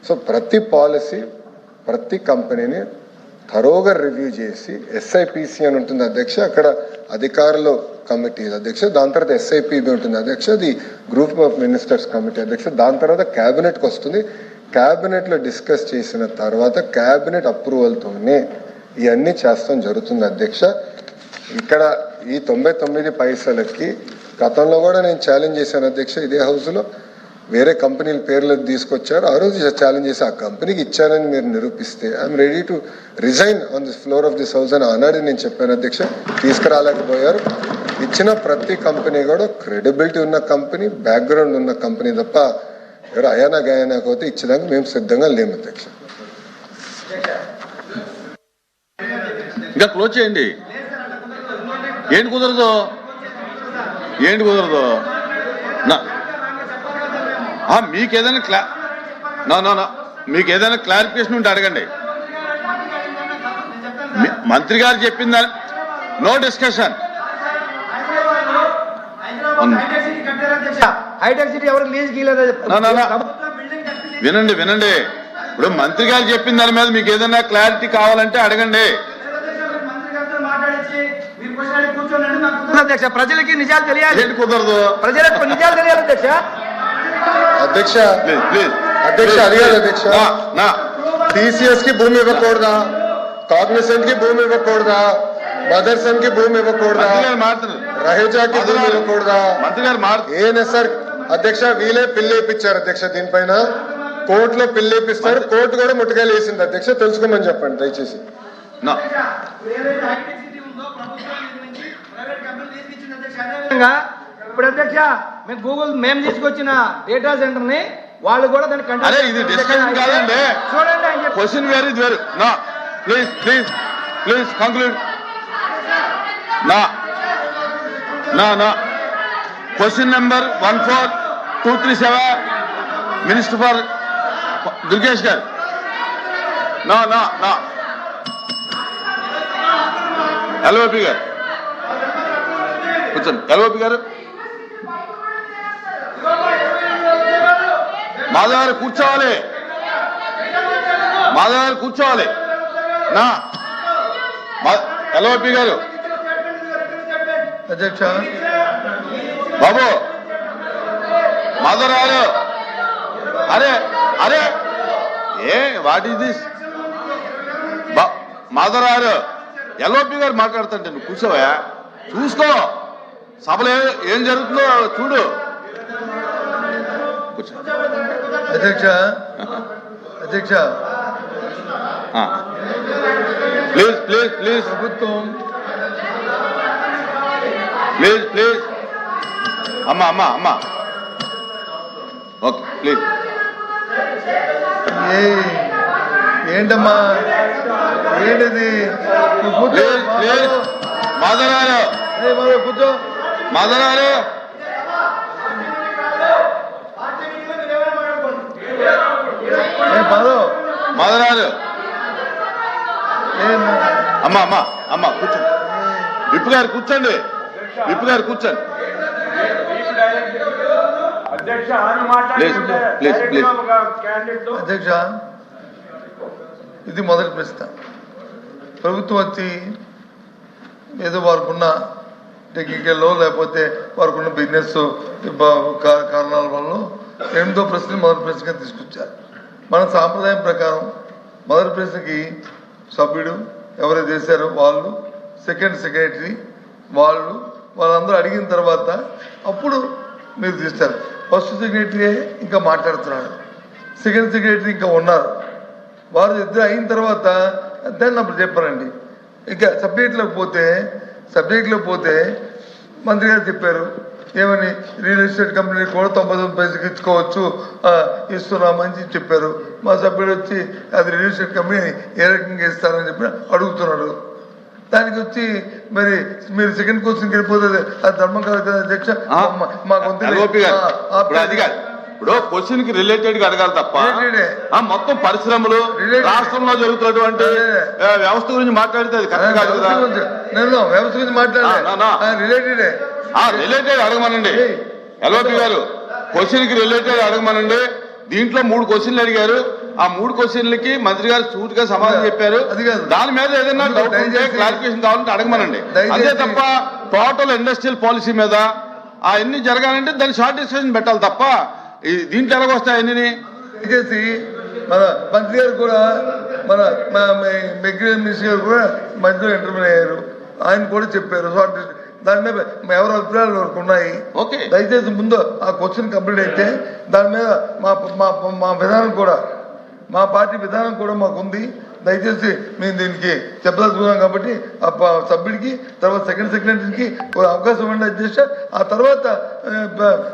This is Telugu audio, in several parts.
సో ప్రతి పాలసీ ప్రతి కంపెనీని థరోగా రివ్యూ చేసి SIPC అని ఉంటుంది అధ్యక్ష, అక్కడ అధికారుల కమిటీ అధ్యక్ష, దాని తర్వాత SIPB ఉంటుంది అధ్యక్ష, అది గ్రూప్ ఆఫ్ మినిస్టర్స్ కమిటీ అధ్యక్ష, దాని తర్వాత క్యాబినెట్కి వస్తుంది. క్యాబినెట్లో డిస్కస్ చేసిన తర్వాత క్యాబినెట్ అప్రూవల్తోనే ఇవన్నీ చేస్తాం జరుగుతుంది అధ్యక్ష. ఇక్కడ ఈ 99 పైసలకి గతంలో కూడా నేను ఛాలెంజ్ చేశాను అధ్యక్ష, ఇదే హౌస్లో వేరే కంపెనీల పేర్లు తీసుకొచ్చారు. ఆ రోజు ఛాలెంజ్ చేసి ఆ కంపెనీకి ఇచ్చానని మీరు నిరూపిస్తే I'm ready to resign on this floor of this house అని ఆనాడు నేను చెప్పాను అధ్యక్ష. తీసుకురాలేకపోయారు. ఇచ్చిన ప్రతి కంపెనీ కూడా క్రెడిబిలిటీ ఉన్న కంపెనీ, బ్యాక్గ్రౌండ్ ఉన్న కంపెనీ తప్ప ఎవరు అయానా గాయనా పోతే ఇచ్చేదానికి మేము సిద్ధంగా లేము అధ్యక్ష. ఇంకా క్లోజ్ చేయండి. ఏంటి కుదరదు మీకు ఏదైనా మీకు ఏదైనా క్లారిఫికేషన్ ఉంటే అడగండి. మంత్రి గారు చెప్పిందా? No discussion. వినండి. ఇప్పుడు మంత్రి గారు చెప్పిన దాని మీద మీకు ఏదైనా క్లారిటీ కావాలంటే అడగండి. ప్రజలకి నిజాలు తెలియాలి. ఏంటి కుదరదు? ప్రజలకు నిజాలు తెలియాలి అధ్యక్ష. అధ్యక్ష ప్లీజ్ అడిగారు అధ్యక్ష, TCS కి భూమి ఇవ్వకూడదా, కాగ్నిసెంట్ కి భూమి ఇవ్వకూడదా, మదర్సన్ కి భూమి ఇవ్వకూడదా, రహేజాకి భూమి ఇవ్వకూడదా, ANSR అధ్యక్ష వీలే పిల్లేపించారు అధ్యక్ష. దీనిపైన కోర్టులో పిల్లేపిస్తారు. కోర్టు కూడా ముట్టుకాయలు వేసింది అధ్యక్ష, తెలుసుకోమని చెప్పండి దయచేసి. ఇప్పుడు అధ్యక్ష మేము గూగుల్ మేము తీసుకొచ్చిన డేటా సెంటర్ ని వాళ్ళు కూడా దాన్ని అరే ఇది డిస్కషన్ కాదండి, చూడండి. Question where is where. నా ప్లీజ్ కంక్లూడ్. నా question number 14237 minister for Durgesh గారు. నా LOP గారు కూర్చోండి. LOP గారు మాధవ్ గారు కూర్చోవాలి. నా LOP గారు అధ్యక్ష బాబు మాధవ్ గారు అరే వాట్ ఈస్ దిస్? మాధవ్ గారు LOP గారు మాట్లాడుతుంటే నువ్వు కూర్చోవా, చూసుకో సభలో ఏం జరుగుతుందో చూడు. అధ్యక్ష ప్లీజ్ ప్రభుత్వం ప్లీజ్ అమ్మా ఓకే ప్లీజ్. ఏంటమ్మా ఏంటిది? మాధవరారు కూర్చో. మాధవరారు మాధవరారు అమ్మా కూర్చోండి. విప్పు గారు కూర్చోండి. అధ్యక్ష ఇది మొదటి ప్రశ్న. ప్రభుత్వం వచ్చి ఏదో వారికున్న టెక్నికల్లో లేకపోతే వారికున్న బిజినెస్ కారణాల వల్ల 8వ ప్రశ్న మొదటి ప్రశ్నగా తీసుకొచ్చారు. మన సాంప్రదాయం ప్రకారం మొదటి ప్రశ్నకి సభ్యుడు ఎవరైతే చేశారో వాళ్ళు, సెకండ్ సెక్రటరీ వాళ్ళందరూ అడిగిన తర్వాత అప్పుడు మీరు తీస్తారు. ఫస్ట్ సెక్రటరీ ఇంకా మాట్లాడుతున్నాడు, సెకండ్ సెక్రటరీ ఇంకా ఉన్నారు. వారు ఇద్దరు అయిన తర్వాత దాన్ని అప్పుడు చెప్పారండి. ఇంకా సబ్జెక్ట్లోకి పోతే మంత్రి గారు చెప్పారు ఏమని, రియల్ ఎస్టేట్ కంపెనీ కూడా 99 పైసలకి ఇచ్చుకోవచ్చు ఇస్తున్నామని చెప్పారు. మా సభ్యుడు వచ్చి అది రియల్ ఎస్టేట్ కంపెనీ ఏ రకంగా ఇస్తారని చెప్పి అడుగుతున్నాడు. దానికి వచ్చి మరి మీరు సెకండ్ క్వశ్చన్కి వెళ్ళిపోతుంది, అది ధర్మం కాదు కదా అధ్యక్ష. ఇప్పుడు క్వశ్చన్ కి రిలేటెడ్ గా అడగాలి తప్ప మొత్తం పరిశ్రమలు రాష్ట్రంలో జరుగుతున్నటువంటి వ్యవస్థ గురించి మాట్లాడితే అది కరెక్ట్ కాదు కదా. నేను వ్యవస్థ గురించి రిలేటెడ్ అడగమనండి. LOP గారు క్వశ్చన్ కి రిలేటెడ్ అడగమనండి. దీంట్లో 3 క్వశ్చన్లు అడిగారు, ఆ 3 క్వశ్చన్లకి మంత్రి గారు సూటిగా సమాధానం చెప్పారు. అది కాదు. దాని మీద ఏదైనా డౌట్ ఉంటే క్లారిఫికేషన్ కావాలంటే అడగమనండి. అంతే తప్ప టోటల్ ఇండస్ట్రియల్ పాలసీ మీద అవన్నీ జరగాలంటే దాన్ని షార్ట్ డిస్కషన్ పెట్టాలి తప్ప దీంట్లో ఎలాగొస్తాయి అన్ని. దయచేసి మన మంత్రి గారు కూడా మన మెగ్రీ మినిస్టర్ గారు కూడా మధ్యలో ఇంటర్వ్యూ అయ్యారు. ఆయన కూడా చెప్పారు షార్ట్ దాని మీద ఎవరి అభిప్రాయాలు వరకు ఉన్నాయి. దయచేసి ముందు ఆ క్వశ్చన్ కంప్లీట్ అయితే దాని మీద మా విధానం కూడా మా పార్టీ విధానం కూడా మాకు ఉంది. దయచేసి మేము దీనికి చెప్పదలుచుకున్నాం కాబట్టి ఆ సభ్యుడికి తర్వాత సెకండ్ సెక్రటరీకి అవకాశం ఇవ్వండి అధ్యక్ష. ఆ తర్వాత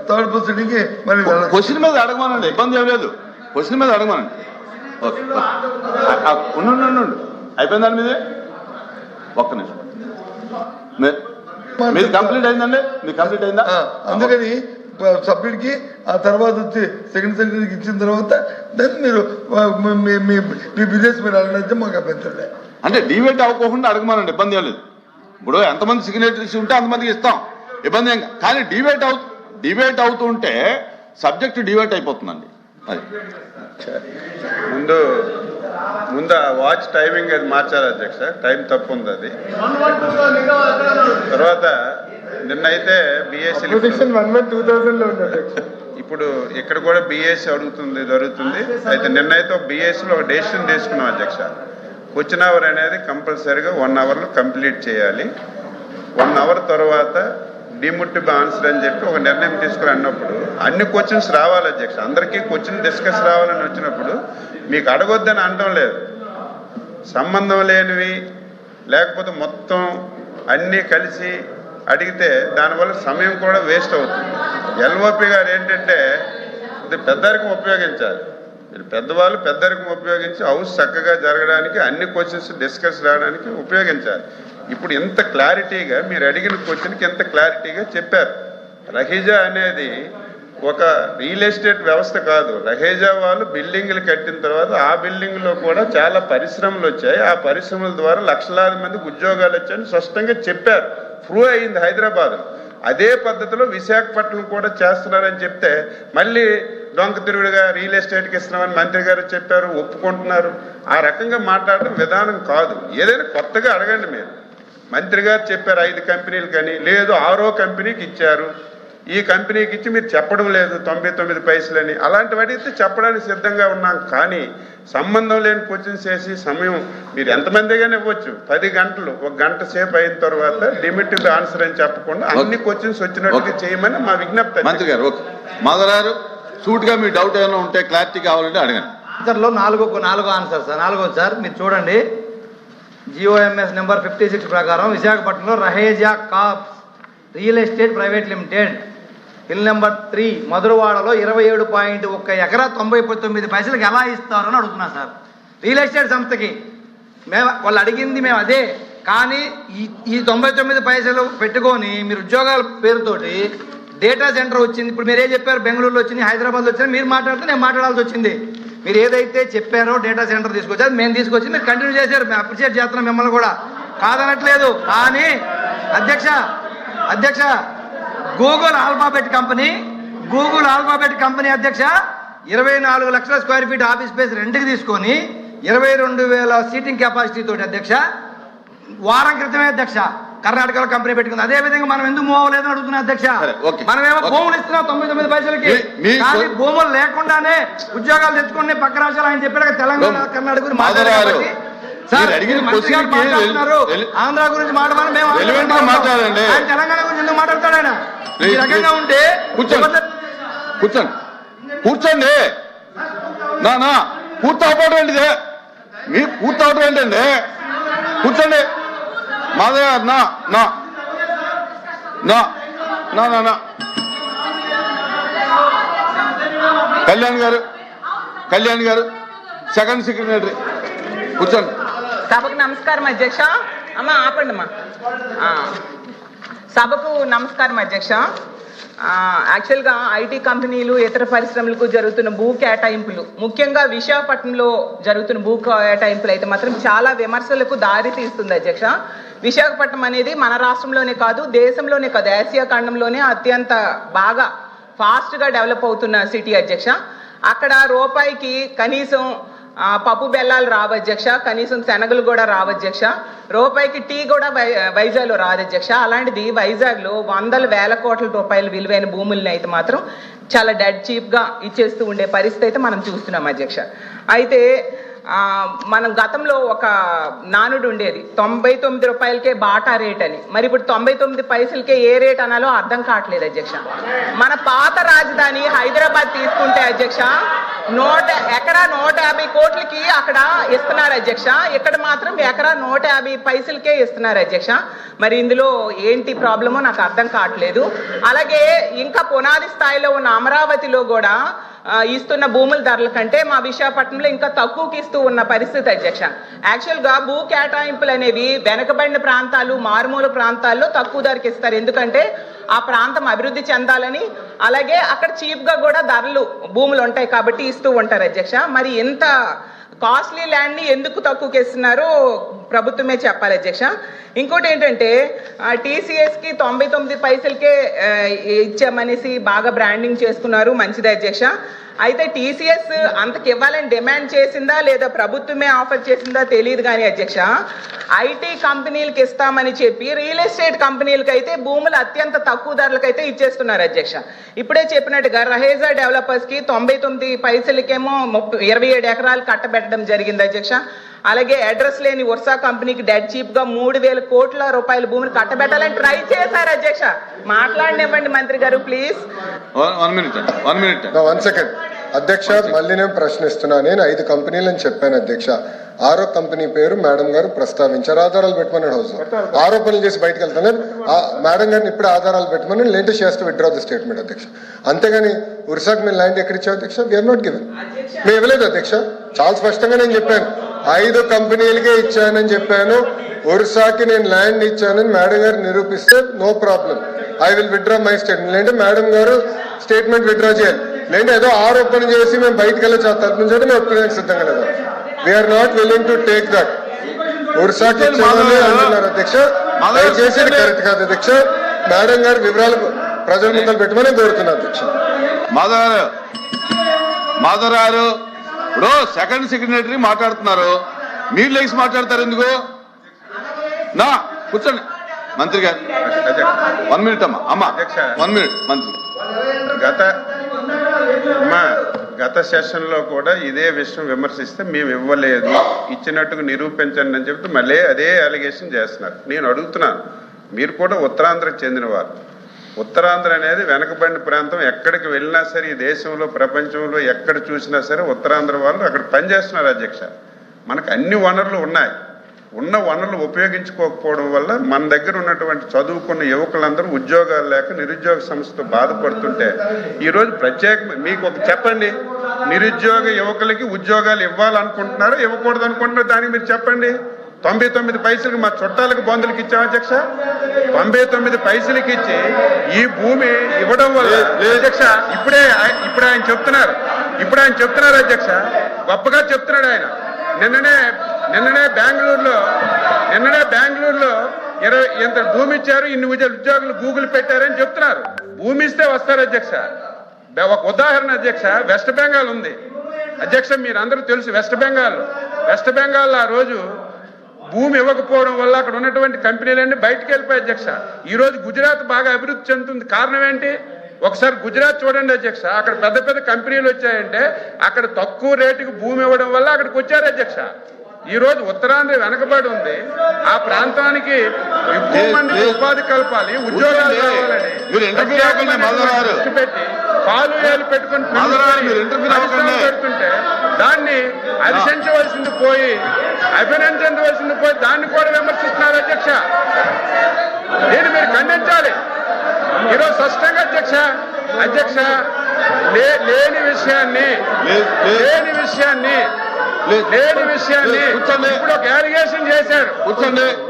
థర్డ్ పర్సన్కి మరి క్వశ్చన్ మీద అడగమనండి, ఇబ్బంది ఏం లేదు. క్వశ్చన్ మీద అడగమనండి. ఓకే ఉండు అయిపోయింది. దాని మీదే ఒక్క నిమిషం మీది కంప్లీట్ అయిందండి. మీకు కంప్లీట్ అయిందా? అందుకని సభ్యుడికి ఆ తర్వాత వచ్చి సెకండ్ సెక్రటరీకి ఇచ్చిన తర్వాత దాన్ని మీరు మీ బిజినెస్ మీరు అడిగితే మాకు అభ్యంతరం. అంటే డిబేట్ అవ్వకుండా అడగమనండి, ఇబ్బంది ఏం లేదు. ఇప్పుడు ఎంతమంది సిగ్నేటరీస్ ఉంటే అంతమందికి ఇస్తాం, ఇబ్బంది ఏం. కానీ డిబేట్ అవుతుంటే సబ్జెక్ట్ డిబేట్ అయిపోతుందండి. అది ముందు వాచ్ టైమింగ్ అది మార్చాలి అధ్యక్ష. టైం తప్పు ఉంది అది. తర్వాత నిన్నైతే బిఎస్సీ ఇప్పుడు ఇక్కడ కూడా బిఎస్సీ జరుగుతుంది. అయితే నిన్నైతే ఒక బిఎస్సీలో ఒక డెసిషన్ తీసుకున్నాం అధ్యక్ష. క్వశ్చన్ అవర్ అనేది కంపల్సరీగా 1 అవర్లో కంప్లీట్ చేయాలి. 1 అవర్ తర్వాత డిముట్టిబుల్ ఆన్సర్ అని చెప్పి ఒక నిర్ణయం తీసుకుని అన్నప్పుడు అన్ని క్వశ్చన్స్ రావాలి అధ్యక్ష. అందరికీ క్వశ్చన్ డిస్కస్ రావాలని వచ్చినప్పుడు మీకు అడగొద్దని అనడం లేదు. సంబంధం లేనివి లేకపోతే మొత్తం అన్నీ కలిసి అడిగితే దానివల్ల సమయం కూడా వేస్ట్ అవుతుంది. ఎల్ఓపి గారు ఏంటంటే ఇది పెద్దరికం ఉపయోగించాలి. మీరు పెద్దవాళ్ళు పెద్దరికం ఉపయోగించి హౌస్ చక్కగా జరగడానికి అన్ని క్వశ్చన్స్ డిస్కస్ రావడానికి ఉపయోగించాలి. ఇప్పుడు ఇంత క్లారిటీగా మీరు అడిగిన క్వశ్చన్కి ఎంత క్లారిటీగా చెప్పారు. రహీజా అనేది ఒక రియల్ ఎస్టేట్ వ్యవస్థ కాదు. రహేజా వాళ్ళు బిల్డింగ్లు కట్టిన తర్వాత ఆ బిల్డింగ్లో కూడా చాలా పరిశ్రమలు వచ్చాయి. ఆ పరిశ్రమల ద్వారా లక్షలాది మందికి ఉద్యోగాలు వచ్చాయని స్పష్టంగా చెప్పారు. ప్రూవ్ అయింది హైదరాబాద్. అదే పద్ధతిలో విశాఖపట్నం కూడా చేస్తున్నారని చెప్తే మళ్ళీ డొంక తిరుగుడుగా రియల్ ఎస్టేట్కి ఇస్తున్నామని మంత్రి గారు చెప్పారు, ఒప్పుకుంటున్నారు. ఆ రకంగా మాట్లాడడం విధానం కాదు. ఏదైనా కొత్తగా అడగండి. మీరు మంత్రి గారు చెప్పారు 5 కంపెనీలు కానీ, లేదు 6వ కంపెనీకి ఇచ్చారు, ఈ కంపెనీకి ఇచ్చి మీరు చెప్పడం లేదు 99 పైసలని. అలాంటివి అడిగితే చెప్పడానికి సిద్ధంగా ఉన్నాం. కానీ సంబంధం లేని క్వశ్చన్స్ చేసి సమయం మీరు ఎంతమందిగానే ఇవ్వచ్చు. 10 గంటలు 1 గంట సేపు అయిన తర్వాత డిమిటివ్ ఆన్సర్ అని చెప్పకుండా అన్ని క్వశ్చన్స్ వచ్చినట్టుగా చేయమని మా విజ్ఞప్తి. మంత్రి గారు ఓకే. మాధవరారు సూట్గా మీ డౌట్ ఏమైనా ఉంటే క్లారిటీ కావాలంటే అడగండి. ఆన్సర్లో 4 ఆన్సర్ సార్. 4 సార్ మీరు చూడండి. జిఓఎంఎస్ నెంబర్ 56 ప్రకారం విశాఖపట్నంలో Raheja corps real estate private limited bill number 3 మధురవాడలో 27.1 ఎకరా 99 పైసలకు ఎలా ఇస్తారని అడుగుతున్నా సార్. రియల్ ఎస్టేట్ సంస్థకి వాళ్ళు అడిగింది మేము అదే. కానీ ఈ 99 పైసలు పెట్టుకొని మీరు ఉద్యోగాల పేరుతోటి డేటా సెంటర్ వచ్చింది. ఇప్పుడు మీరు ఏం చెప్పారు, బెంగళూరులో వచ్చింది, హైదరాబాద్లో వచ్చింది. మీరు మాట్లాడితే నేను మాట్లాడాల్సి వచ్చింది. మీరు ఏదైతే చెప్పారో డేటా సెంటర్ తీసుకొచ్చారు, మేము తీసుకొచ్చి మీరు కంటిన్యూ చేశారు. మేము అప్రిషియేట్ చేస్తున్నాం మిమ్మల్ని కూడా, కాదనట్లేదు. కానీ అధ్యక్ష గూగుల్ ఆల్ఫాబెట్ కంపెనీ అధ్యక్ష 24 లక్షల స్క్వేర్ ఫీట్ ఆఫీస్ స్పేస్ రెంట్కి తీసుకొని 22,000 సీటింగ్ కెపాసిటీ తోటి అధ్యక్ష వారం క్రితమే అధ్యక్ష కర్ణాటకలో కంపెనీ పెట్టుకుంది. అదే విధంగా మనం ఎందుకు మూవ్ అవ్వలేదని అడుగుతున్నా అధ్యక్ష. మనమేమో భూములు ఇస్తున్నాం 99 పైసలకి, కానీ భూములు లేకుండానే ఉద్యోగాలు తెచ్చుకుని పక్క రాష్ట్రాలు ఆయన చెప్పాడు తెలంగాణ కర్ణాటక మాట్లాడారు. ఆంధ్ర గురించి మాట్లాడాలి, మేము ఆయన తెలంగాణ గురించి ఎందుకు మాట్లాడతాడు? ఆయన ఈ రకంగా ఉంటే కూర్చోండి. నా పూర్తవడం ఏంటిదే, మీ పూర్తవడం ఏంటండి? కూర్చోండి. మాధవ నా కళ్యాణ్ గారు సెకండ్ సెక్రటరీ కూర్చోండి. సభకు నమస్కారం అధ్యక్ష. అమ్మా ఆపండి అమ్మా. సభకు నమస్కారం అధ్యక్ష. యాక్చువల్గా ఐటీ కంపెనీలు ఇతర పరిశ్రమలకు జరుగుతున్న భూ కేటాయింపులు, ముఖ్యంగా విశాఖపట్నంలో జరుగుతున్న భూ కేటాయింపులు అయితే మాత్రం చాలా విమర్శలకు దారి తీస్తుంది అధ్యక్ష. విశాఖపట్నం అనేది మన రాష్ట్రంలోనే కాదు, దేశంలోనే కాదు, ఆసియా ఖండంలోనే అత్యంత బాగా ఫాస్ట్గా డెవలప్ అవుతున్న సిటీ అధ్యక్ష. అక్కడ రూపాయికి కనీసం పప్పు బెల్లాలు రావు అధ్యక్ష, కనీసం శనగలు కూడా రావు అధ్యక్ష, రూపాయికి టీ కూడా వైజాగ్లో రాదు అధ్యక్ష. అలాంటిది వైజాగ్లో వందల వేల కోట్ల రూపాయల విలువైన భూముల్ని అయితే మాత్రం చాలా డెడ్ చీప్గా ఇచ్చేస్తూ ఉండే పరిస్థితి అయితే మనం చూస్తున్నాం అధ్యక్ష. అయితే మనం గతంలో ఒక నానుడు ఉండేది, 99 రూపాయలకే బాటా రేట్ అని. మరి ఇప్పుడు 99 పైసలకే ఏ రేట్ అనాలో అర్థం కావట్లేదు అధ్యక్ష. మన పాత రాజధాని హైదరాబాద్ తీసుకుంటే అధ్యక్ష ఎకరా 150 కోట్లకి అక్కడ ఇస్తున్నారు అధ్యక్ష, ఇక్కడ మాత్రం ఎకరా 150 పైసలకే ఇస్తున్నారు అధ్యక్ష. మరి ఇందులో ఏంటి ప్రాబ్లమో నాకు అర్థం కావట్లేదు. అలాగే ఇంకా పునాది స్థాయిలో ఉన్న అమరావతిలో కూడా ఇస్తున్న భూముల ధరల కంటే మా విశాఖపట్నంలో ఇంకా తక్కువకి ఇస్తూ ఉన్న పరిస్థితి అధ్యక్ష. యాక్చువల్గా భూ కేటాయింపులు అనేవి వెనకబడిన ప్రాంతాలు, మారుమూల ప్రాంతాల్లో తక్కువ ధరకి ఇస్తారు, ఎందుకంటే ఆ ప్రాంతం అభివృద్ధి చెందాలని, అలాగే అక్కడ చీప్గా కూడా ధరలు భూములు ఉంటాయి కాబట్టి ఇస్తూ ఉంటారు అధ్యక్ష. మరి ఎంత కాస్ట్లీ ల్యాండ్ని ఎందుకు తక్కువకి ఇస్తున్నారో ప్రభుత్వమే చెప్పాలి అధ్యక్ష. ఇంకోటి ఏంటంటే టీసీఎస్కి 99 పైసలకే ఇచ్చామనేసి బాగా బ్రాండింగ్ చేసుకున్నారు, మంచిదే అధ్యక్ష. అయితే టీసీఎస్ అంతకి ఇవ్వాలని డిమాండ్ చేసిందా లేదా ప్రభుత్వమే ఆఫర్ చేసిందా తెలియదు కానీ అధ్యక్ష, ఐటీ కంపెనీలకు ఇస్తామని చెప్పి రియల్ ఎస్టేట్ కంపెనీలకు అయితే భూములు అత్యంత తక్కువ ధరలకైతే ఇచ్చేస్తున్నారు అధ్యక్ష. ఇప్పుడే చెప్పినట్టుగా రహేజా డెవలపర్స్కి 99 పైసలకేమో 27 ఎకరాలు కట్టబెట్టడం జరిగింది అధ్యక్ష. అలాగే అడ్రస్ లేని వర్సా కంపెనీకి డెడ్ చీప్ గా 3,000 కోట్ల రూపాయల భూమిని కట్టబెట్టాలని ట్రై చేశారు అధ్యక్ష. మాట్లాడనివ్వండి మంత్రి గారు ప్లీజ్. 1 సెకండ్ అధ్యక్ష, మళ్ళీ నేను ప్రశ్నిస్తున్నా. నేను 5 కంపెనీలని చెప్పాను అధ్యక్ష. 6వ కంపెనీ పేరు మేడం గారు ప్రస్తావించారు. ఆధారాలు పెట్టమన్నాడు హౌస్ ఆరోపణలు చేసి బయటకు వెళ్తాను. మేడం గారిని ఇప్పుడే ఆధారాలు పెట్టమని లేటెస్ట్ చేస్తూ విత్డ్రా ది స్టేట్మెంట్ అధ్యక్ష. అంతేగాని ఉరిసాకు మేము ల్యాండ్ ఎక్కడ ఇచ్చావు అధ్యక్ష? వీఆర్ నాట్ గివెన్, మేము ఇవ్వలేదు అధ్యక్ష. చాలా స్పష్టంగా నేను చెప్పాను, 5 కంపెనీలకే ఇచ్చానని చెప్పాను. ఒరిస్సాకి నేను ల్యాండ్ ఇచ్చానని మేడం గారు నిరూపిస్తే no problem, I will withdraw my statement. లేదంటే మేడం గారు స్టేట్మెంట్ విత్డ్రా చేయాలి, లేదంటే ఏదో ఆరోపణ చేసి మేము బయటకు వెళ్ళి తరపు నుంచి మేము ఒప్పుకోవడానికి సిద్ధంగా లేదు. We are not willing to take that. ఒరిస్సాకి ఇచ్చామని అంటున్నారు అధ్యక్ష, దయచేసి కరెక్ట్ కాదు అధ్యక్ష. మేడం గారు వివరాలు ప్రజల ముందర పెట్టమని కోరుతున్నారు అధ్యక్ష. మాధవ్ గారు ఇప్పుడు సెకండ్ సెక్రటరీ మాట్లాడుతున్నారు, మీరు లేచి మాట్లాడతారు ఎందుకు? నా కూర్చోండి మంత్రి గారు. 1 మినిట్ అమ్మా 1 మినిట్ మంత్రి. గత సెషన్ లో కూడా ఇదే విషయం విమర్శిస్తే మేము ఇవ్వలేదు, ఇచ్చినట్టుగా నిరూపించండి అని చెప్తే మళ్ళీ అదే అలిగేషన్ చేస్తున్నారు. నేను అడుగుతున్నాను, మీరు కూడా ఉత్తరాంధ్రకు చెందినవారు. ఉత్తరాంధ్ర అనేది వెనకబడిన ప్రాంతం. ఎక్కడికి వెళ్ళినా సరే ఈ దేశంలో ప్రపంచంలో ఎక్కడ చూసినా సరే ఉత్తరాంధ్ర వాళ్ళు అక్కడ పనిచేస్తున్నారు అధ్యక్ష. మనకు అన్ని వనరులు ఉన్నాయి, ఉన్న వనరులు ఉపయోగించుకోకపోవడం వల్ల మన దగ్గర ఉన్నటువంటి చదువుకున్న యువకులందరూ ఉద్యోగాలు లేక నిరుద్యోగ సమస్యతో బాధపడుతుంటే ఈరోజు మీకు ఒక చెప్పండి, నిరుద్యోగ యువకులకి ఉద్యోగాలు ఇవ్వాలనుకుంటున్నారో ఇవ్వకూడదు అనుకుంటున్నారో దానికి మీరు చెప్పండి. 99 పైసలకి మా చుట్టాలకు బంధువులకి ఇచ్చాం అధ్యక్ష. 99 పైసలకి ఇచ్చి ఈ భూమి ఇవ్వడం వల్ల అధ్యక్ష ఇప్పుడు ఆయన చెప్తున్నారు అధ్యక్ష, గొప్పగా చెప్తున్నాడు ఆయన. నిన్ననే బెంగళూరులో 20 ఎంత భూమి ఇచ్చారు, ఇన్ని ఉద్యోగులు గూగుల్ పెట్టారని చెప్తున్నారు. భూమి ఇస్తే వస్తారు అధ్యక్ష. ఒక ఉదాహరణ అధ్యక్ష, వెస్ట్ బెంగాల్ ఉంది అధ్యక్ష, మీరు అందరూ తెలుసు. వెస్ట్ బెంగాల్ ఆ రోజు భూమి ఇవ్వకపోవడం వల్ల అక్కడ ఉన్నటువంటి కంపెనీలన్నీ బయటకు వెళ్ళిపోయాయి అధ్యక్ష. ఈ రోజు గుజరాత్ బాగా అభివృద్ధి చెందుతుంది. కారణం ఏంటి? ఒకసారి గుజరాత్ చూడండి అధ్యక్ష, అక్కడ పెద్ద పెద్ద కంపెనీలు వచ్చాయంటే అక్కడ తక్కువ రేటుకి భూమి ఇవ్వడం వల్ల అక్కడికి వచ్చారు అధ్యక్ష. ఈ రోజు ఉత్తరాంధ్ర వెనకబడి ఉంది, ఆ ప్రాంతానికి ఎక్కువ మందికి ఉపాధి కల్పాలి, ఉద్యోగాలు కావాలని దృష్టి పెట్టి పాలు ఏలు పెట్టుకుని పెడుతుంటే దాన్ని హర్షించవలసింది పోయి అభినందించవలసింది పోయి దాన్ని కూడా విమర్శిస్తున్నారు అధ్యక్ష. దీన్ని మీరు ఖండించాలి ఈరోజు స్పష్టంగా అధ్యక్ష. లేని విషయాన్ని ఇప్పుడు ఒక అలిగేషన్ చేశారు.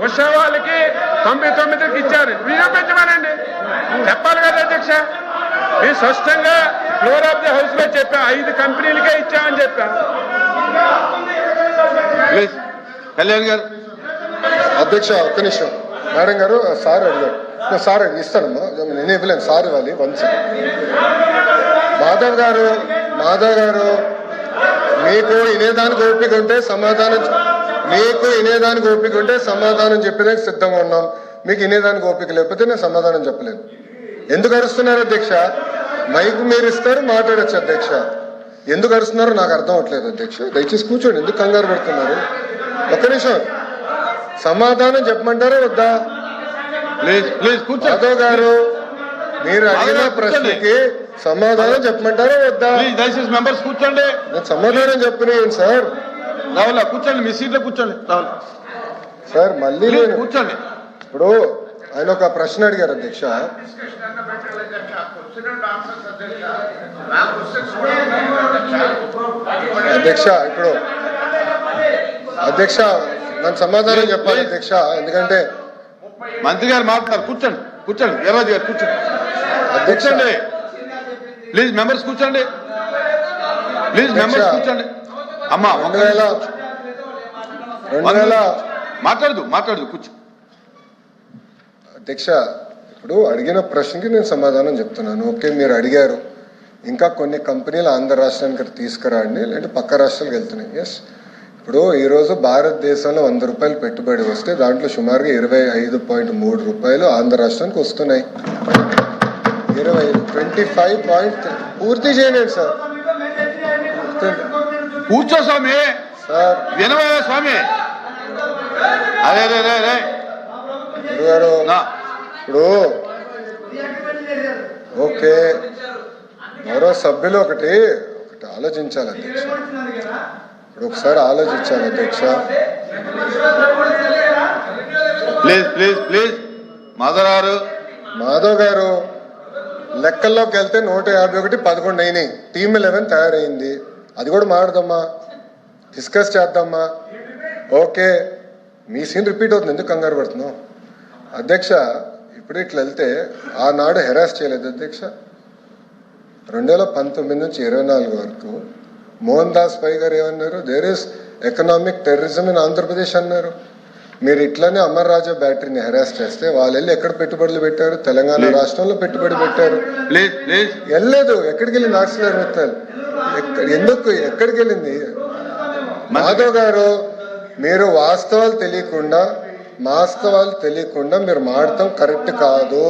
ఉషా వాళ్ళకి 99కి ఇచ్చారు, నిరూపించమనండి, చెప్పాలి కదా అధ్యక్ష. మీరు స్పష్టంగా ఫ్లోర్ ఆఫ్ ది హౌస్ లో చెప్పాం, 5 కంపెనీలకే ఇచ్చామని చెప్పాం. కళ్యాణ్ గారు. అధ్యక్ష ఒక్క నిమిషం. మేడం గారు సార్ అడిగారు, సార్ ఇస్తానమ్మా, నేను ఇవ్వలేను, సార్ ఇవ్వాలి. 1 సెకండ్. మాధవ్ గారు మీకు వినేదానికి ఓపిక ఉంటే సమాధానం చెప్పేదానికి సిద్ధంగా ఉన్నాం. మీకు వినేదానికి ఓపిక లేకపోతే నేను సమాధానం చెప్పలేను. ఎందుకు అరుస్తున్నారు అధ్యక్ష? మైకు మీరు ఇస్తారు, మాట్లాడచ్చు అధ్యక్ష. ఎందుకు అరుస్తున్నారో నాకు అర్థం అవట్లేదు అధ్యక్ష. దయచేసి కూర్చోండి, ఎందుకు కంగారు పెడుతున్నారు? ఒక్క నిమిషం, సమాధానం చెప్పమంటారా వద్దా? యాదవ్ గారు, మీరు అడిగిన ప్రశ్నకి సమాధానం చెప్పమంటారా వద్దా? దయచేసి మెంబర్స్ కూర్చోండి. నేను సమాధానం చెప్పినాను సార్. రావులా కూర్చోండి, మీ సీట్లో కూర్చోండి. రావులా సార్ మళ్ళీ కూర్చోండి. ఇప్పుడు ఆయన ఒక ప్రశ్న అడిగారు అధ్యక్ష. ఇప్పుడు అధ్యక్ష నన్ను సమాధానం చెప్పాలి అధ్యక్ష, ఎందుకంటే మంత్రి గారు మాట్లాడారు. కూర్చోండి కూర్చోండి, వీర్రాజు గారు కూర్చోండి. అధ్యక్ష ప్లీజ్ మెంబర్స్ కూర్చోండి. ప్లీజ్ మెంబర్స్ కూర్చోండి. అమ్మా 2000 మాట్లాడదు కూర్చో. అధ్యక్ష, ఇప్పుడు అడిగిన ప్రశ్నకి నేను సమాధానం చెప్తున్నాను. ఓకే, మీరు అడిగారు ఇంకా కొన్ని కంపెనీలు ఆంధ్ర రాష్ట్రానికి తీసుకురండి, లేదంటే పక్క రాష్ట్రాలకు వెళ్తున్నాయి. ఎస్, ఇప్పుడు ఈరోజు భారతదేశంలో 100 రూపాయలు పెట్టుబడి వస్తే దాంట్లో సుమారుగా 25.3 రూపాయలు ఆంధ్ర రాష్ట్రానికి వస్తున్నాయి. 25 పూర్తి చేయండి సార్. కూర్చో స్వామి. సార్ వినవయ్య స్వామి. అరే గురుగారు, ఇప్పుడు ఓకే, మరో సభ్యులు ఒకటి ఆలోచించాలి అధ్యక్ష. ఇప్పుడు ఒకసారి ఆలోచించాలి అధ్యక్ష. ప్లీజ్ మాధవ్ గారు, లెక్కల్లోకి వెళ్తే 151 11 అయినాయి. టీమ్ 11 తయారైంది. అది కూడా మాట్లాడదామా, డిస్కస్ చేద్దామా? ఓకే, మీ సీన్ రిపీట్ అవుతుంది, ఎందుకు కంగారు పడుతున్నావు అధ్యక్ష? ఇప్పుడు ఇట్లా వెళ్తే ఆనాడు హెరాస్ చేయలేదు అధ్యక్ష. 2019 నుంచి 24 వరకు మోహన్ దాస్ పై గారు ఏమన్నారు? There is economic terrorism in Andhra Pradesh అన్నారు. మీరు ఇట్లానే అమర్ రాజా బ్యాటరీని హెరాస్ చేస్తే వాళ్ళు వెళ్ళి ఎక్కడ పెట్టుబడులు పెట్టారు? తెలంగాణ రాష్ట్రంలో పెట్టుబడి పెట్టారు. వెళ్ళలేదు. ఎక్కడికి వెళ్ళింది ఆక్సిలర్ మిత్తల్? ఎక్కడికి వెళ్ళింది? మాధవ్ గారు, మీరు వాస్తవాలు తెలియకుండా మీరు మాడటం కరెక్ట్ కాదు.